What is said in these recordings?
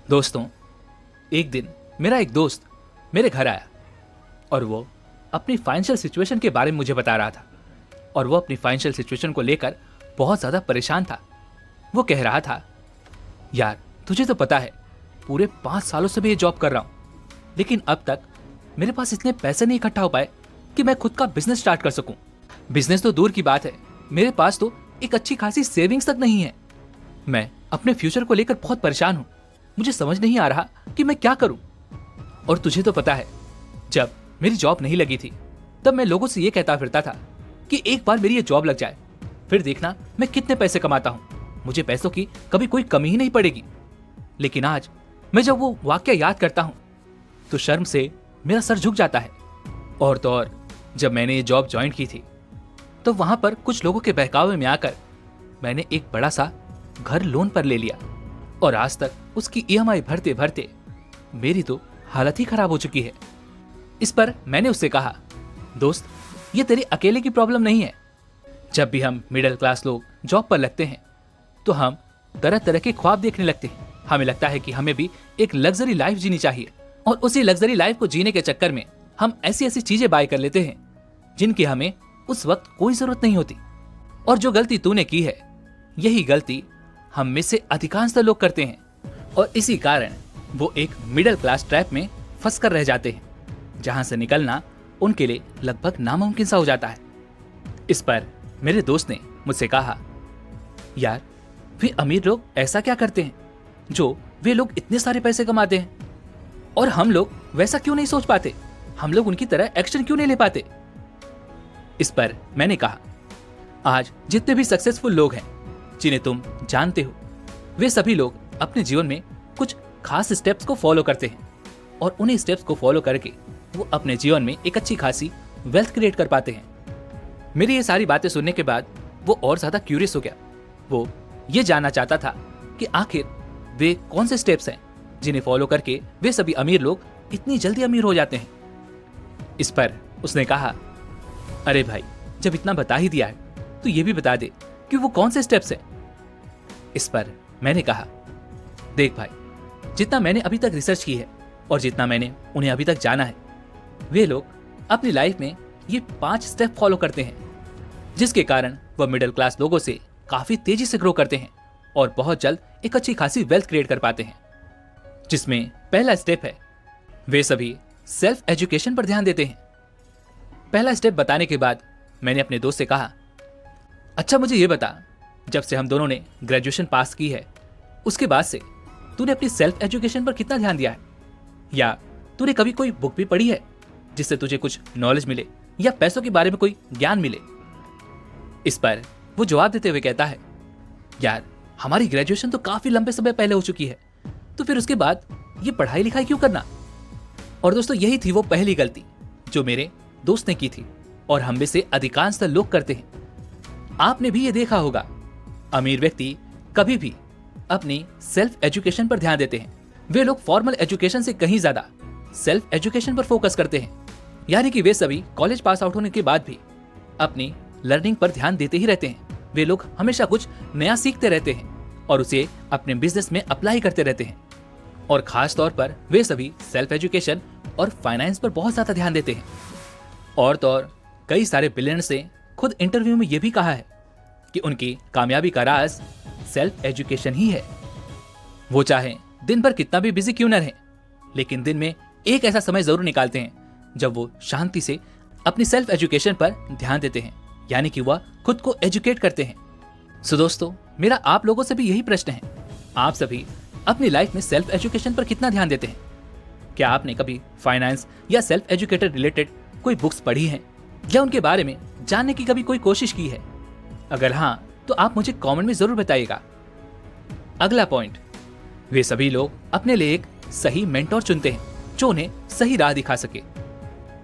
दोस्तों, एक दिन मेरा एक दोस्त मेरे घर आया और वो अपनी फाइनेंशियल सिचुएशन के बारे में मुझे बता रहा था। और वो अपनी फाइनेंशियल सिचुएशन को लेकर बहुत ज़्यादा परेशान था। वो कह रहा था, यार तुझे तो पता है पूरे 5 सालों से मैं ये जॉब कर रहा हूँ, लेकिन अब तक मेरे पास इतने पैसे नहीं इकट्ठा हो पाए कि मैं खुद का बिजनेस स्टार्ट कर सकूं। बिजनेस तो दूर की बात है, मेरे पास तो एक अच्छी खासी सेविंग्स तक नहीं है। मैं अपने फ्यूचर को लेकर बहुत परेशान हूँ। मुझे समझ नहीं आ रहा कि मैं क्या करूं। और तुझे तो पता है, जब मेरी जॉब नहीं लगी थी तब मैं लोगों से ये कहता फिरता था कि एक बार मेरी ये जॉब लग जाए, फिर देखना मैं कितने पैसे कमाता हूँ, मुझे पैसों की कभी कोई कमी ही नहीं पड़ेगी। लेकिन आज मैं जब वो वाक्य याद करता हूँ तो शर्म से मेरा सर झुक जाता है। और तो और जब मैंने ये जॉब ज्वाइन की थी तो वहां पर कुछ लोगों के बहकावे में आकर मैंने एक बड़ा सा घर लोन पर ले लिया और आज तक उसकी ईएमआई भरते भरते मेरी तो हालत ही खराब हो चुकी है। इस पर मैंने उससे कहा, दोस्त ये तेरी अकेले की प्रॉब्लम नहीं है। जब भी हम मिडिल क्लास लोग जॉब पर लगते हैं तो हम तरह तरह के ख्वाब देखने लगते हैं। हमें लगता है कि हमें भी एक लग्जरी लाइफ जीनी चाहिए और उसी लग्जरी लाइफ को जीने के चक्कर में हम ऐसी ऐसी चीजें बाय कर लेते हैं जिनकी हमें उस वक्त कोई जरूरत नहीं होती। और जो गलती तूने की है, यही गलती हम में से अधिकांश लोग करते हैं और इसी कारण वो एक मिडिल क्लास ट्रैप में फंस कर रह जाते हैं, जहां से निकलना उनके लिए लगभग नामुमकिन सा हो जाता है। इस पर मेरे दोस्त ने मुझसे कहा, यार वे अमीर लोग ऐसा क्या करते हैं जो वे लोग इतने सारे पैसे कमाते हैं, और हम लोग वैसा क्यों नहीं सोच पाते, हम लोग उनकी तरह एक्शन क्यों नहीं ले पाते। इस पर मैंने कहा, आज जितने भी सक्सेसफुल लोग हैं जिन्हें तुम जानते हो, वे सभी लोग अपने जीवन में कुछ खास स्टेप्स को फॉलो करते हैं और उन्हीं स्टेप्स को फॉलो करके वो अपने जीवन में एक अच्छी खासी वेल्थ क्रिएट कर पाते हैं। मेरी ये सारी बातें सुनने के बाद वो और ज्यादा क्यूरियस हो गया। वो ये जानना चाहता था कि आखिर वे कौन से स्टेप्स हैं जिन्हें फॉलो करके वे सभी अमीर लोग इतनी जल्दी अमीर हो जाते हैं। इस पर उसने कहा, अरे भाई जब इतना बता ही दिया है तो ये भी बता दे कि वो कौन से स्टेप्स हैं। इस पर मैंने कहा, देख भाई, जितना मैंने अभी तक रिसर्च की है और जितना मैंने उन्हें अभी तक जाना है, वे लोग अपनी लाइफ में ये 5 स्टेप फॉलो करते हैं, जिसके कारण वह मिडिल क्लास लोगों से काफी तेजी से ग्रो करते हैं और बहुत जल्द एक अच्छी खासी वेल्थ क्रिएट कर पाते हैं। जिसमें पहला स्टेप है, वे सभी सेल्फ एजुकेशन पर ध्यान देते हैं। पहला स्टेप बताने के बाद मैंने अपने दोस्त से कहा, अच्छा मुझे ये बता, जब से हम दोनों ने ग्रेजुएशन पास की है उसके बाद से तूने अपनी सेल्फ एजुकेशन पर कितना ध्यान दिया है, या तूने कभी कोई बुक भी पढ़ी है जिससे तुझे कुछ नॉलेज मिले या पैसों के बारे में कोई ज्ञान मिले। इस पर वो जवाब देते हुए कहता है, यार हमारी ग्रेजुएशन तो काफी लंबे समय पहले हो चुकी है, तो फिर उसके बाद ये पढ़ाई लिखाई क्यों करना। और दोस्तों यही थी वो पहली गलती जो मेरे दोस्त ने की थी और हम में से अधिकांश लोग करते हैं। आपने भी ये देखा होगा, अमीर व्यक्ति कभी भी अपनी सेल्फ एजुकेशन पर ध्यान देते हैं। वे लोग फॉर्मल एजुकेशन से कहीं ज्यादा सेल्फ एजुकेशन पर फोकस करते हैं, यानी कि वे सभी कॉलेज पास आउट होने के बाद भी अपनी लर्निंग पर ध्यान देते ही रहते हैं। वे लोग हमेशा कुछ नया सीखते रहते हैं और उसे अपने बिजनेस में अप्लाई करते रहते हैं। और खास तौर पर वे सभी सेल्फ एजुकेशन और फाइनेंस पर बहुत ज्यादा ध्यान देते हैं। और तो और कई सारे बिलियनर्स ने खुद इंटरव्यू में यह भी कहा है कि उनकी कामयाबी का राज सेल्फ एजुकेशन ही है। वो चाहे दिन भर कितना भी बिजी क्यों न रहे, लेकिन दिन में एक ऐसा समय जरूर निकालते हैं जब वो शांति से अपनी सेल्फ एजुकेशन पर ध्यान देते हैं, यानी कि वह खुद को एजुकेट करते हैं। सो दोस्तों, मेरा आप लोगों से भी यही प्रश्न है, आप सभी अपनी लाइफ में सेल्फ एजुकेशन पर कितना ध्यान देते हैं? क्या आपने कभी फाइनेंस या सेल्फ एजुकेटेड रिलेटेड कोई बुक्स पढ़ी हैं या उनके बारे में जानने की कभी कोई कोशिश की है? अगर हाँ, तो आप मुझे कमेंट में जरूर बताइएगा। अगला पॉइंट, वे सभी लोग अपने लिए एक सही मेंटोर चुनते हैं जो उन्हें सही राह दिखा सके।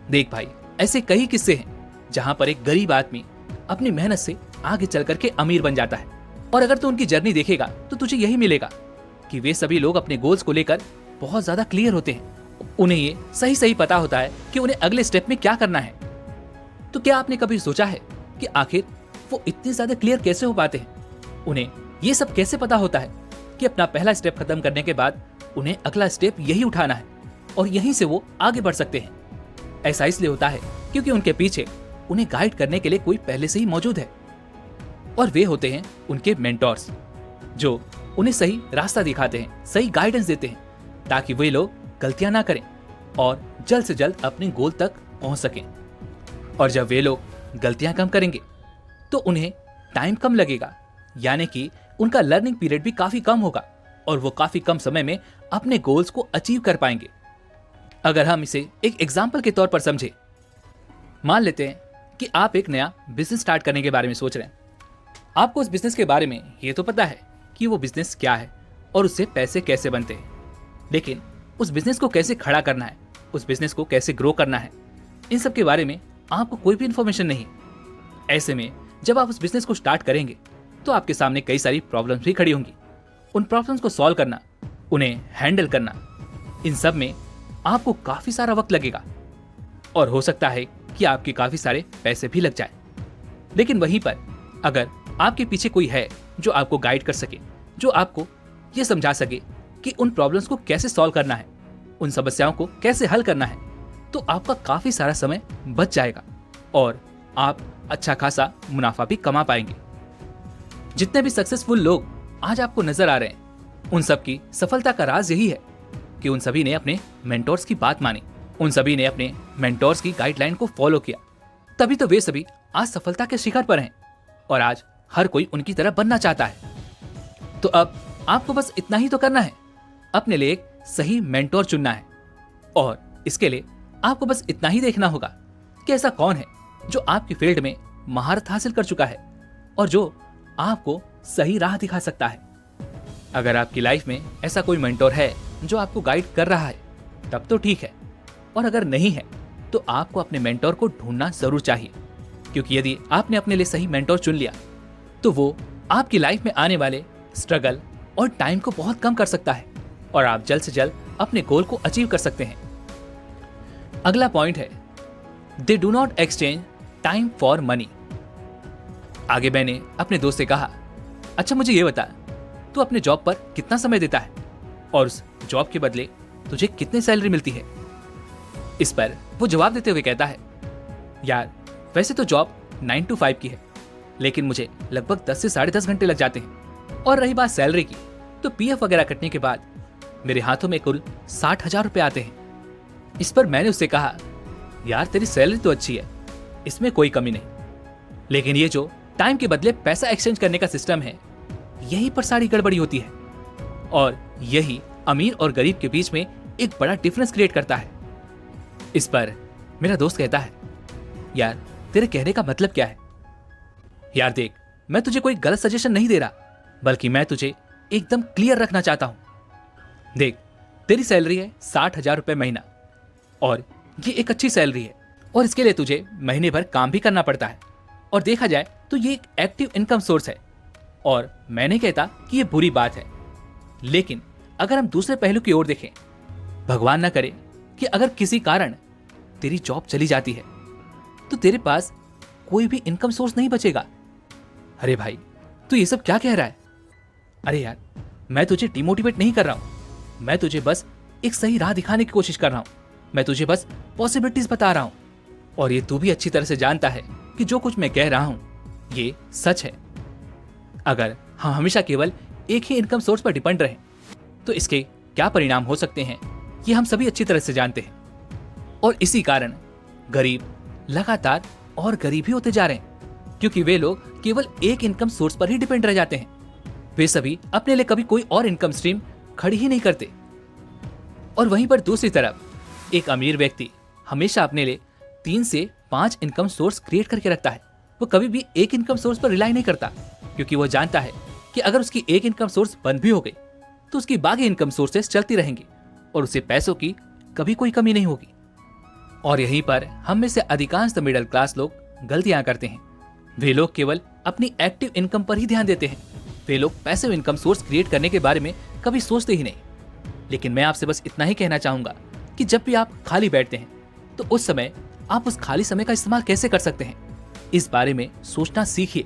देख भाई, ऐसे कई किस्से हैं जहां पर एक गरीब आदमी अपनी मेहनत से आगे चल करके अमीर बन जाता है। और अगर तू उनकी जर्नी देखेगा तो तुझे यही मिलेगा कि वे सभी लोग अपने गोल्स को लेकर बहुत ज्यादा क्लियर होते हैं। उन्हें ये सही सही पता होता है कि उन्हें अगले स्टेप में क्या करना है। तो क्या आपने कभी सोचा है कि आखिर वो इतने ज्यादा क्लियर कैसे हो पाते हैं? उन्हें ये सब कैसे पता होता है कि अपना पहला स्टेप खत्म करने के बाद उन्हें अगला स्टेप यही उठाना है और यहीं से वो आगे बढ़ सकते हैं। ऐसा इसलिए होता है क्योंकि उनके पीछे उन्हें गाइड करने के लिए कोई पहले से ही मौजूद है, और वे होते हैं उनके मेंटोर्स, जो उन्हें सही रास्ता दिखाते हैं, सही गाइडेंस देते हैं, ताकि वे लोग गलतियां ना करें और जल्द से जल्द अपने गोल तक पहुंच सकें। और जब वे लोग गलतियां कम करेंगे तो उन्हें टाइम कम लगेगा, यानी कि उनका लर्निंग पीरियड भी काफी कम होगा और वो काफी कम समय में अपने गोल्स को अचीव कर पाएंगे। अगर हम इसे एक एग्जाम्पल के तौर पर समझे, मान लेते हैं कि आप एक नया बिजनेस स्टार्ट करने के बारे में सोच रहे हैं। आपको उस बिजनेस के बारे में ये तो पता है कि वो बिजनेस क्या है और उससे पैसे कैसे बनते हैं, लेकिन उस बिजनेस को कैसे खड़ा करना है, उस बिजनेस को कैसे ग्रो करना है, इन सब के बारे में आपको कोई भी इंफॉर्मेशन नहीं। ऐसे में जब आप उस बिजनेस को स्टार्ट करेंगे तो आपके सामने कई सारी प्रॉब्लम्स भी खड़ी होंगी। उन प्रॉब्लम्स को सॉल्व करना, उन्हें हैंडल करना, इन सब में आपको काफी सारा वक्त लगेगा और हो सकता है कि आपके काफी सारे पैसे भी लग जाए। लेकिन वहीं पर अगर आपके पीछे कोई है जो आपको गाइड कर सके, जो आपको ये समझा सके कि उन प्रॉब्लम्स को कैसे सॉल्व करना है, उन समस्याओं को कैसे हल करना है, तो आपका काफी सारा समय बच जाएगा और आप अच्छा खासा मुनाफा भी कमा पाएंगे। जितने भी सक्सेसफुल लोग आज आपको नजर आ रहे हैं, उन सब की सफलता का राज यही है कि उन सभी ने अपने मेंटोर्स की बात मानी, उन सभी ने अपने मेंटोर्स की गाइडलाइन को फॉलो किया। तभी तो वे सभी आज सफलता के शिखर पर हैं और आज हर कोई उनकी तरह बनना चाहता है। तो अब आपको बस इतना ही तो करना है, अपने लिए एक सही मेंटोर चुनना है और इसके लिए आपको बस इतना ही देखना होगा कि ऐसा कौन है जो आपकी फील्ड में महारत हासिल कर चुका है और जो आपको सही राह दिखा सकता है। अगर आपकी लाइफ में ऐसा कोई मेंटोर है जो आपको गाइड कर रहा है तब तो ठीक है, और अगर नहीं है तो आपको अपने मेंटोर को ढूंढना जरूर चाहिए, क्योंकि यदि आपने अपने लिए सही मेंटोर चुन लिया तो वो आपकी लाइफ में आने वाले स्ट्रगल और टाइम को बहुत कम कर सकता है और आप जल्द से जल्द अपने गोल को अचीव कर सकते हैं। अगला पॉइंट है, they do not exchange time for money. आगे मैंने अपने दोस्त से कहा, अच्छा मुझे ये बता, तू अपने जॉब पर कितना समय देता है और उस जॉब के बदले तुझे कितनी सैलरी मिलती है। इस पर वो जवाब देते हुए कहता है, यार वैसे तो जॉब 9 to 5 की है, लेकिन मुझे लगभग 10 से 10.5 घंटे लग जाते हैं, और रही बात सैलरी की तो पीएफ वगैरह कटने के बाद मेरे हाथों में कुल 60,000 रुपए आते हैं। इस पर मैंने उससे कहा, यार तेरी सैलरी तो अच्छी है, इसमें कोई कमी नहीं, लेकिन ये जो टाइम के बदले पैसा एक्सचेंज करने का सिस्टम है, यहीं पर सारी गड़बड़ी होती है और यही अमीर और गरीब के बीच में एक बड़ा डिफरेंस क्रिएट करता है। इस पर मेरा दोस्त कहता है, यार तेरे कहने का मतलब क्या है। यार देख, मैं तुझे कोई गलत सजेशन नहीं दे रहा, बल्कि मैं तुझे एकदम क्लियर रखना चाहता हूं। देख, तेरी सैलरी है 60,000 रुपए महीना और ये एक अच्छी सैलरी है और इसके लिए तुझे महीने भर काम भी करना पड़ता है, और देखा जाए तो ये एक एक्टिव इनकम सोर्स है और मैं नहीं कहता कि ये बुरी बात है। लेकिन अगर हम दूसरे पहलू की ओर देखें, भगवान ना करे कि अगर किसी कारण तेरी जॉब चली जाती है तो तेरे पास कोई भी इनकम सोर्स नहीं बचेगा। अरे भाई, तू ये सब क्या कह रहा है। अरे यार, मैं तुझे डिमोटिवेट नहीं कर रहा हूं, मैं तुझे बस एक सही राह दिखाने की कोशिश कर रहा हूं, मैं तुझे बस पॉसिबिलिटीज बता रहा हूं, और ये तू भी अच्छी तरह से जानता है कि जो कुछ मैं कह रहा हूं ये सच है। अगर हम हमेशा केवल एक ही इनकम सोर्स पर डिपेंड रहें तो इसके क्या परिणाम हो सकते हैं ये हम सभी अच्छी तरह से जानते हैं, और इसी कारण गरीब लगातार और गरीब ही होते जा रहे हैं, क्योंकि वे लोग केवल एक इनकम सोर्स पर ही डिपेंड रह जाते हैं। वे सभी अपने लिए कभी कोई और इनकम स्ट्रीम खड़ी ही नहीं करते। और वहीं पर दूसरी तरफ एक अमीर व्यक्ति हमेशा अपने लिए 3 से 5 इनकम सोर्स क्रिएट करके रखता है। वो कभी भी एक इनकम सोर्स पर रिलाई नहीं करता, क्योंकि वो जानता है कि अगर उसकी एक इनकम सोर्स बंद भी हो गई तो उसकी बाकी इनकम सोर्सेस चलती रहेंगी और उसे पैसों की कभी कोई कमी नहीं होगी। और यहीं पर हम में से अधिकांश मिडिल क्लास लोग गलतियां करते हैं। वे लोग केवल अपनी एक्टिव इनकम पर ही ध्यान देते हैं, वे लोग पैसिव इनकम सोर्स क्रिएट करने के बारे में कभी सोचते ही नहीं। लेकिन मैं आपसे बस इतना ही कहना चाहूंगा कि जब भी आप खाली बैठते हैं तो उस समय आप उस खाली समय का इस्तेमाल कैसे कर सकते हैं, इस बारे में सोचना सीखिए।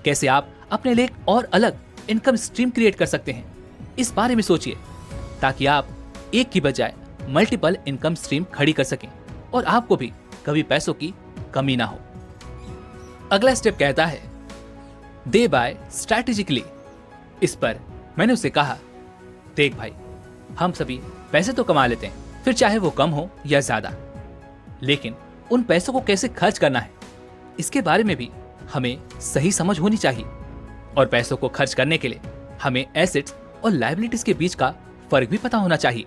कैसे आप अपने लिए एक और अलग इनकम स्ट्रीम क्रिएट कर सकते हैं, इस बारे में सोचिए। ताकि आप एक की बजाय मल्टीपल इनकम स्ट्रीम खड़ी कर सकें और आपको भी कभी पैसों की कमी ना हो। अगला स्टेप कहता है दे बाय स्ट्रैटेजिकली। इस पर मैंने उसे कहा, देख भाई, हम सभी पैसे तो कमा लेते हैं, फिर चाहे वो कम हो या ज्यादा, लेकिन उन पैसों को कैसे खर्च करना है इसके बारे में भी हमें सही समझ होनी चाहिए। और पैसों को खर्च करने के लिए हमें एसेट्स और लायबिलिटीज के बीच का फर्क भी पता होना चाहिए,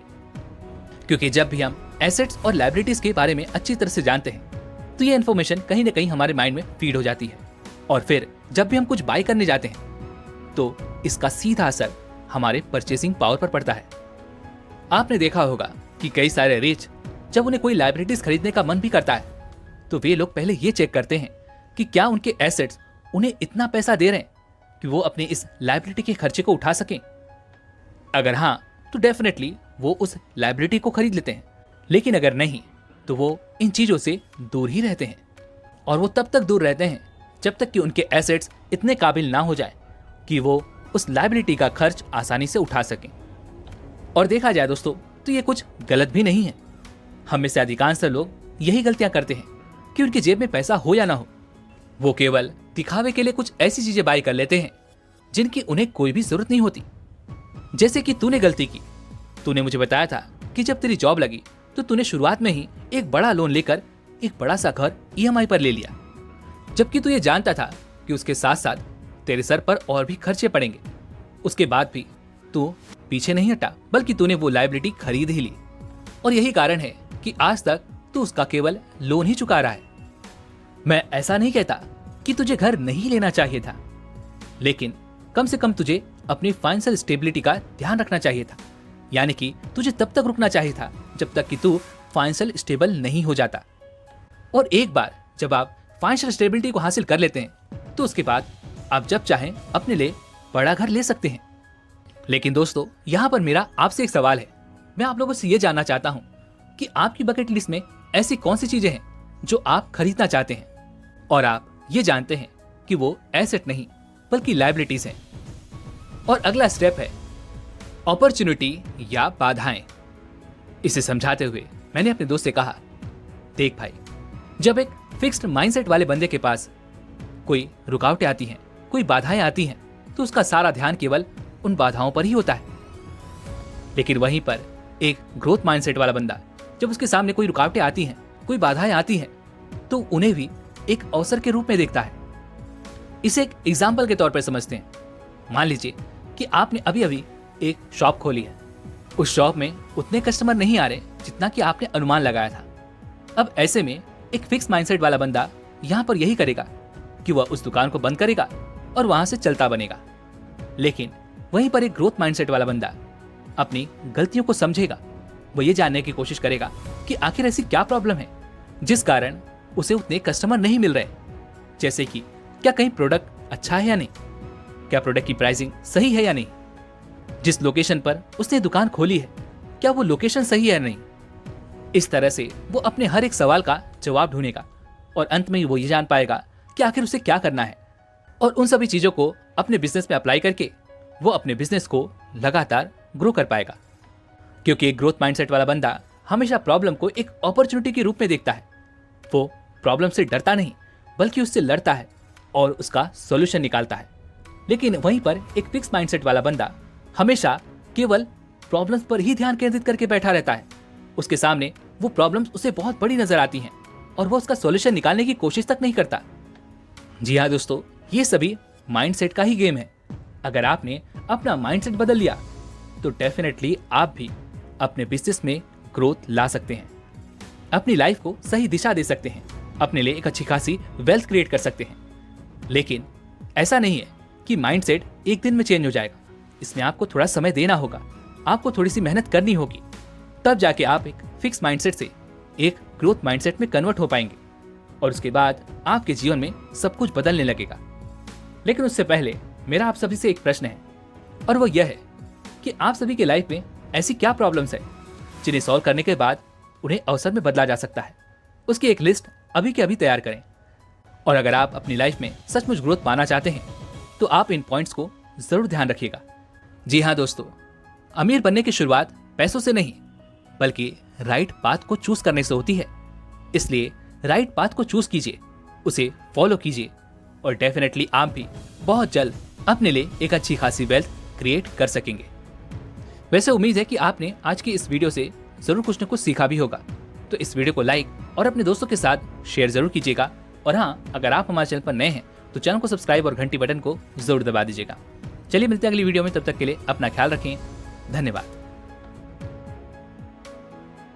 क्योंकि जब भी हम एसेट्स और लायबिलिटीज के बारे में अच्छी तरह से जानते हैं तो ये इन्फॉर्मेशन कहीं ना कहीं हमारे माइंड में फीड हो जाती है, और फिर जब भी हम कुछ बाय करने जाते हैं तो इसका सीधा असर हमारे परचेसिंग पावर पर पड़ता है। आपने देखा होगा कि कई सारे रिच जब उन्हें कोई लायबिलिटीज खरीदने का मन भी करता है तो वे लोग पहले ये चेक करते हैं कि क्या उनके एसेट्स उन्हें इतना पैसा दे रहे हैं कि वो अपनी इस लायबिलिटी के खर्चे को उठा सकें। अगर हाँ तो डेफिनेटली वो उस लायबिलिटी को खरीद लेते हैं, लेकिन अगर नहीं तो वो इन चीजों से दूर ही रहते हैं। और वो तब तक दूर रहते हैं जब तक कि उनके एसेट्स इतने काबिल ना हो जाए कि वो उस लायबिलिटी का खर्च आसानी से उठा सकें। और देखा जाए दोस्तों तो ये कुछ गलत भी नहीं है। हम में से अधिकांश लोग यही गलतियां करते हैं कि उनकी जेब में पैसा हो या ना हो, वो केवल दिखावे के लिए कुछ ऐसी चीजें बाय कर लेते हैं जिनकी उन्हें कोई भी जरूरत नहीं होती। जैसे कि तूने गलती की, तूने मुझे बताया था कि जब तेरी जॉब लगी तो तूने शुरुआत में ही एक बड़ा लोन लेकर एक बड़ा सा घर ईएमआई पर ले लिया, जबकि तू ये जानता था कि उसके साथ साथ तेरे सर पर और भी खर्चे पड़ेंगे। उसके बाद भी तू पीछे नहीं हटा, बल्कि तूने वो लायबिलिटी खरीद ही ली। और यही कारण है कि आज तक तू उसका केवल लोन ही चुका रहा है। मैं ऐसा नहीं कहता कि तुझे घर नहीं लेना चाहिए था, लेकिन कम से कम तुझे अपनी फाइनेंशियल स्टेबिलिटी का ध्यान रखना चाहिए था। यानी कि तुझे तब तक रुकना चाहिए था जब तक कि तू फाइनेंशियल स्टेबल नहीं हो जाता। और एक बार जब आप फाइनेंशियल स्टेबिलिटी को हासिल कर लेते हैं तो उसके बाद आप जब चाहें अपने लिए बड़ा घर ले सकते हैं। लेकिन दोस्तों, यहाँ पर मेरा आपसे एक सवाल है। मैं आप लोगों से ये जानना चाहता हूँ कि आपकी बकेट लिस्ट में ऐसी कौन सी चीजें हैं जो आप खरीदना चाहते हैं और आप ये जानते हैं कि वो एसेट नहीं बल्कि लायबिलिटीज हैं। और अगला स्टेप है अपॉर्चुनिटी या बाधाएं। इसे समझाते हुए मैंने अपने दोस्त से कहा, देख भाई, जब एक फिक्स्ड माइंडसेट वाले बंदे के पास कोई रुकावटें आती हैं, कोई बाधाएं आती हैं, तो उसका सारा ध्यान केवल उन बाधाओं पर ही होता है। लेकिन वहीं पर एक ग्रोथ माइंडसेट वाला बंदा, जब उसके सामने कोई रुकावटें आती हैं, कोई बाधाएं आती हैं, तो उन्हें भी एक अवसर के रूप में देखता है। इसे एक एग्जाम्पल के तौर पर समझते हैं। मान लीजिए कि आपने अभी अभी एक शॉप खोली है। उस शॉप में उतने कस्टमर नहीं आ रहे जितना कि आपने अनुमान लगाया था। अब ऐसे में एक फिक्स माइंडसेट वाला बंदा यहाँ पर यही करेगा कि वह उस दुकान को बंद करेगा और वहां से चलता बनेगा। लेकिन वहीं पर एक ग्रोथ माइंडसेट वाला बंदा अपनी गलतियों को समझेगा। वो ये जानने की कोशिश करेगा कि आखिर ऐसी क्या प्रॉब्लम है जिस कारण उसे उतने कस्टमर नहीं मिल रहे। जैसे कि क्या कहीं प्रोडक्ट अच्छा है या नहीं, क्या प्रोडक्ट की प्राइसिंग सही है या नहीं, जिस लोकेशन पर उसने दुकान खोली है क्या वो लोकेशन सही है या नहीं। इस तरह से वो अपने हर एक सवाल का जवाब ढूंढेगा और अंत में वो ये जान पाएगा कि आखिर उसे क्या करना है। और उन सभी चीजों को अपने बिजनेस में अप्लाई करके वो अपने बिजनेस को लगातार ग्रो कर पाएगा। क्योंकि एक ग्रोथ माइंडसेट वाला बंदा हमेशा प्रॉब्लम को एक अपॉर्चुनिटी के रूप में देखता है। वो प्रॉब्लम से डरता नहीं बल्कि उससे लड़ता है और उसका सॉल्यूशन निकालता है। लेकिन वहीं पर एक फिक्स माइंडसेट वाला बंदा हमेशा केवल प्रॉब्लम्स पर ही ध्यान केंद्रित करके बैठा रहता है। उसके सामने वो प्रॉब्लम्स उसे बहुत बड़ी नजर आती हैं और वो उसका सॉल्यूशन निकालने की कोशिश तक नहीं करता। जी हाँ दोस्तों, ये सभी माइंडसेट का ही गेम है। अगर आपने अपना माइंडसेट बदल लिया तो डेफिनेटली आप भी अपने बिजनेस में ग्रोथ ला सकते हैं, अपनी लाइफ को सही दिशा दे सकते हैं, अपने लिए एक अच्छी खासी वेल्थ क्रिएट कर सकते हैं। लेकिन ऐसा नहीं है कि माइंडसेट एक दिन में चेंज हो जाएगा। इसमें आपको थोड़ा समय देना होगा, आपको थोड़ी सी मेहनत करनी होगी, तब जाके आप एक फिक्स माइंडसेट से एक ग्रोथ माइंडसेट में कन्वर्ट हो पाएंगे और उसके बाद आपके जीवन में सब कुछ बदलने लगेगा। लेकिन उससे पहले मेरा आप सभी से एक प्रश्न है और वो यह है कि आप सभी के लाइफ में ऐसी क्या प्रॉब्लम्स है जिन्हें सॉल्व करने के बाद उन्हें अवसर में बदला जा सकता है। उसकी एक लिस्ट अभी के अभी तैयार करें। और अगर आप अपनी लाइफ में सचमुच ग्रोथ पाना चाहते हैं तो आप इन पॉइंट्स को जरूर ध्यान रखिएगा। जी हाँ दोस्तों, अमीर बनने की शुरुआत पैसों से नहीं, बल्कि राइट पाथ को चूज करने से होती है। इसलिए राइट पाथ को चूज कीजिए, उसे फॉलो कीजिए और डेफिनेटली आप भी बहुत जल्द अपने लिए एक अच्छी खासी वेल्थ क्रिएट कर सकेंगे। वैसे उम्मीद है कि आपने आज की इस वीडियो से जरूर कुछ न कुछ सीखा भी होगा। तो इस वीडियो को लाइक और अपने दोस्तों के साथ शेयर जरूर कीजिएगा। और हाँ, अगर आप हमारे चैनल पर नए हैं तो चैनल को सब्सक्राइब और घंटी बटन को जरूर दबा दीजिएगा। चलिए मिलते हैं अगली वीडियो में, तब तक के लिए अपना ख्याल रखें। धन्यवाद।